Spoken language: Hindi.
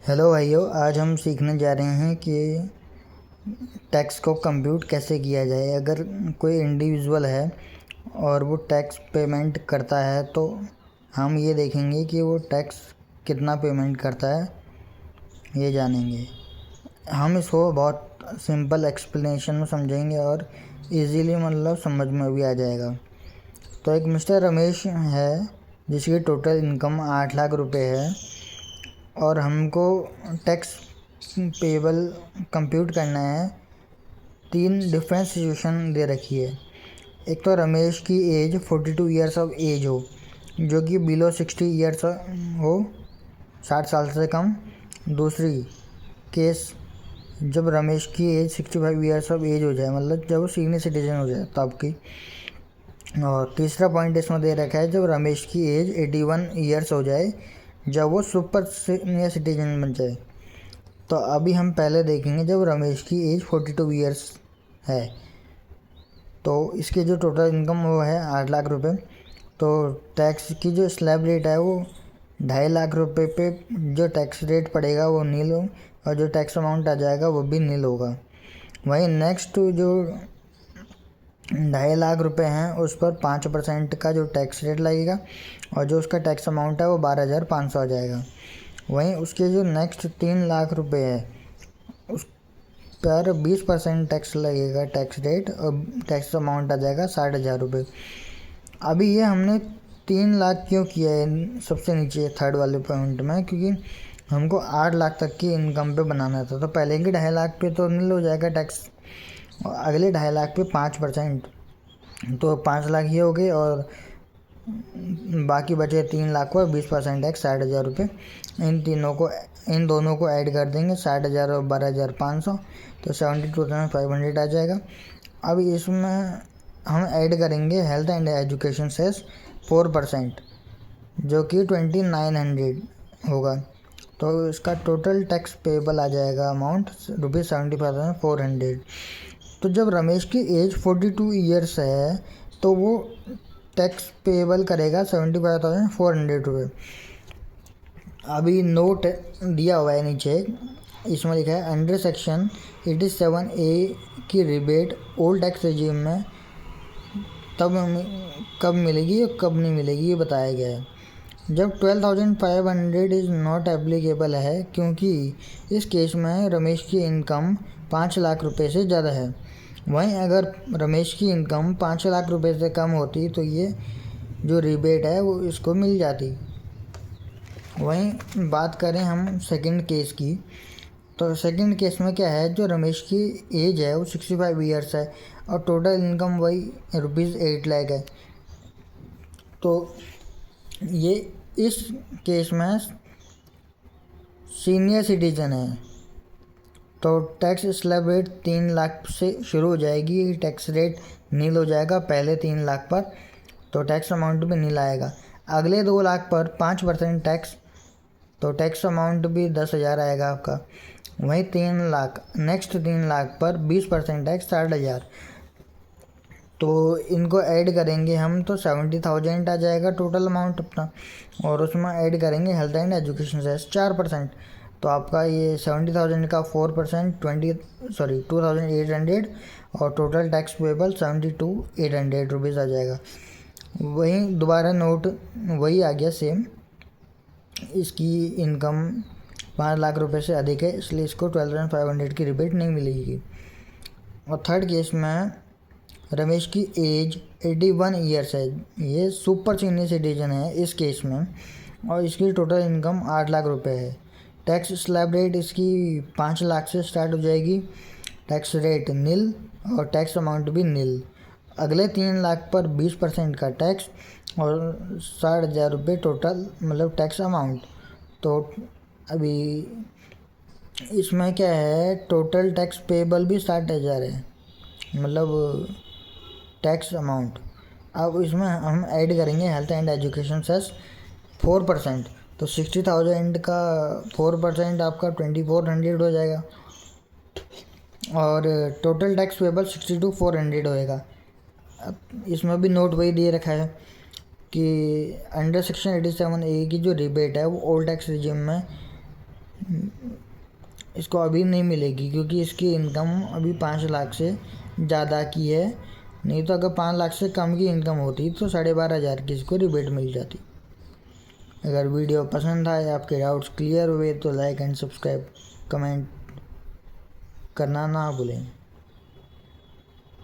हेलो भाइयों, आज हम सीखने जा रहे हैं कि टैक्स को कंप्यूट कैसे किया जाए। अगर कोई इंडिविजुअल है और वो टैक्स पेमेंट करता है तो हम ये देखेंगे कि वो टैक्स कितना पेमेंट करता है, ये जानेंगे। हम इसको बहुत सिंपल एक्सप्लेनेशन में समझेंगे और इजीली मतलब समझ में भी आ जाएगा। तो एक मिस्टर रमेश है जिसकी टोटल इनकम 8 लाख रुपए है और हमको टैक्स पेबल कंप्यूट करना है। 3 डिफरेंट सिचुएशन दे रखी है। एक तो रमेश की एज 42 ईयर्स ऑफ एज हो, जो कि बिलो 60 ईयर्स हो, 60 साल से कम। दूसरी केस, जब रमेश की एज 65 ईयर्स ऑफ एज हो जाए, मतलब जब वो सीनियर सिटीजन हो जाए तब की। और तीसरा पॉइंट इसमें दे रखा है जब रमेश की एज 81 ईयर्स हो जाए, जब वो सुपर सीनियर सिटीजन बन जाए। तो अभी हम पहले देखेंगे जब रमेश की एज 42 ईयर्स है। तो इसकी जो टोटल इनकम वो है 8 लाख रुपए। तो टैक्स की जो स्लैब रेट है वो 2.5 लाख रुपए पे जो टैक्स रेट पड़ेगा वो नील हो, और जो टैक्स अमाउंट आ जाएगा वो भी नील होगा। वहीं नेक्स्ट जो 2.5 लाख रुपए हैं उस पर 5% का जो टैक्स रेट लगेगा, और जो उसका टैक्स अमाउंट है वो 12,500 आ जाएगा। वहीं उसके जो नेक्स्ट 3 लाख रुपए है उस पर 20% टैक्स लगेगा, टैक्स रेट, और टैक्स अमाउंट आ जाएगा 60,000 रुपये। अभी ये हमने 3 लाख क्यों किया है सबसे नीचे थर्ड वाले पॉइंट में, क्योंकि हमको 8 लाख तक की इनकम पे बनाना था। तो पहले के 2.5 लाख पे तो नील हो जाएगा टैक्स, और अगले 2.5 लाख पे 5%, तो 5 लाख ये हो गए, और बाकी बचे 3 लाख पर 20% टैक्स 60,000 रुपये। इन दोनों को ऐड कर देंगे, 60,000 और 12,500, तो 72,500 आ जाएगा। अब इसमें हम ऐड करेंगे हेल्थ एंड एजुकेशन सेस 4%, जो कि 2,900 होगा। तो इसका टोटल टैक्स पेबल आ जाएगा अमाउंट ₹75,400। तो जब रमेश की एज 42 ईयर्स है तो वो टैक्स पेबल करेगा 75,400 रुपये। अभी नोट दिया हुआ है नीचे, इसमें लिखा है अंडर सेक्शन 87A की रिबेट ओल्ड टैक्स रेजिम में तब कब मिलेगी और कब नहीं मिलेगी ये बताया गया है। जब 12,500 इज़ नॉट एप्लीकेबल है, क्योंकि इस केस में रमेश की इनकम 5 लाख रुपए से ज़्यादा है। वहीं अगर रमेश की इनकम 5 लाख रुपए से कम होती तो ये जो रिबेट है वो इसको मिल जाती। वहीं बात करें हम सेकंड केस की, तो सेकंड केस में क्या है, जो रमेश की एज है वो 65 ईयर्स है और टोटल इनकम वही ₹8 लाख है। तो ये इस केस में सीनियर सिटीजन है, तो टैक्स स्लैब रेट 3 लाख से शुरू हो जाएगी। टैक्स रेट नील हो जाएगा पहले 3 लाख पर, तो टैक्स अमाउंट भी नील आएगा। अगले 2 लाख पर 5% टैक्स, तो टैक्स अमाउंट भी 10,000 आएगा आपका। वहीं 3 लाख, नेक्स्ट 3 लाख पर 20% टैक्स 60,000। तो इनको ऐड करेंगे हम तो 70,000 आ जाएगा टोटल अमाउंट अपना, और उसमें ऐड करेंगे हेल्थ एंड एजुकेशन सेस 4%। तो आपका ये 70,000 का 4% 2,800, और टोटल टैक्स पेबल 72,800 रुपीज़ आ जाएगा। वहीं दोबारा नोट वही आ गया सेम, इसकी इनकम 5 लाख रुपए से अधिक है, इसलिए इसको 12,500 की रिबेट नहीं मिलेगी। और थर्ड केस में रमेश की एज 81 ईयर्स है, ये सुपर सीनियर सिटीजन है इस केस में, और इसकी टोटल इनकम 8 लाख रुपए है। टैक्स स्लैब रेट इसकी 5 लाख से स्टार्ट हो जाएगी, टैक्स रेट नील और टैक्स अमाउंट भी नील। अगले 3 लाख पर 20% का टैक्स और 60,000 रुपये टोटल मतलब टैक्स अमाउंट। तो अभी इसमें क्या है, टोटल टैक्स पेबल भी 60,000 है, मतलब टैक्स अमाउंट। अब इसमें हम ऐड करेंगे हेल्थ एंड एजुकेशन सेस 4%, तो 60,000 का 4% आपका 2,400 हो जाएगा, और टोटल टैक्स पेबल 62,400 होएगा। अब इसमें भी नोट वही दे रखा है कि अंडर सेक्शन 87A की जो रिबेट है वो ओल्ड टैक्स रिजिम में इसको अभी नहीं मिलेगी क्योंकि इसकी इनकम अभी 5 लाख से ज़्यादा की है। नहीं तो अगर 5 लाख से कम की इनकम होती तो 12,500 की इसको रिबेट मिल जाती। अगर वीडियो पसंद आए, आपके डाउट्स क्लियर हुए तो लाइक एंड सब्सक्राइब कमेंट करना ना भूलें।